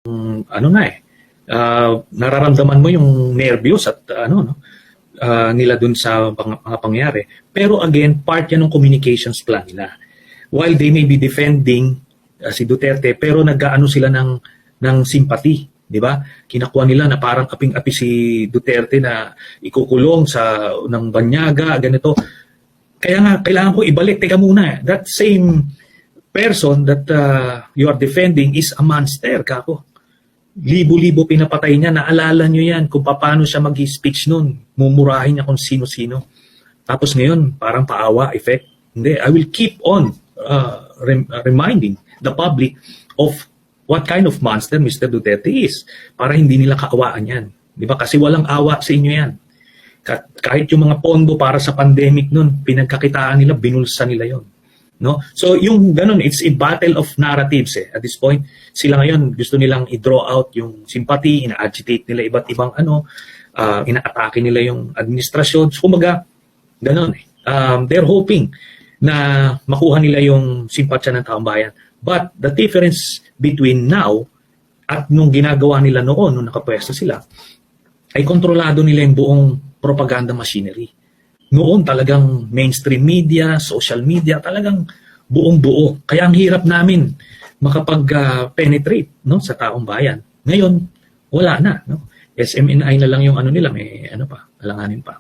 ano na nararamdaman mo yung nervyos at nila dun sa mga pangyayari. Pero again, part yan ng communications plan nila. While they may be defending si Duterte, pero nag-aano sila ng sympathy, di ba? Kinakuha nila na parang aping-api si Duterte na ikukulong ng banyaga, ganito. Kaya nga, kailangan ko ibalik. Teka muna, that same person that you are defending is a monster, kako. Libo-libo pinapatay niya. Naalala nyo yan kung paano siya mag-speech nun. Mumurahin niya kung sino-sino. Tapos ngayon, parang paawa effect. Hindi, I will keep on reminding the public of what kind of monster Mr. Duterte is para hindi nila kaawaan yan. Di ba? Kasi walang awa sa inyo yan. Kahit yung mga pondo para sa pandemic nun, pinagkakitaan nila, binulsa nila yon. No? So yung ganun, it's a battle of narratives at this point. Sila ngayon gusto nilang i-draw out yung sympathy, ina-agitate nila iba't ibang ina-atake nila yung administrasyon. So kumaga, ganun they're hoping na makuha nila yung simpatsya ng taong bayan. But the difference between now at nung ginagawa nila noon, nung nakapwesto sila, ay kontrolado nila yung buong propaganda machinery. Noon talagang mainstream media, social media, talagang buong-buo. Kaya ang hirap namin makapag-penetrate sa taong bayan. Ngayon, wala na. No? SMNI na lang yung nila, may alanganin pa.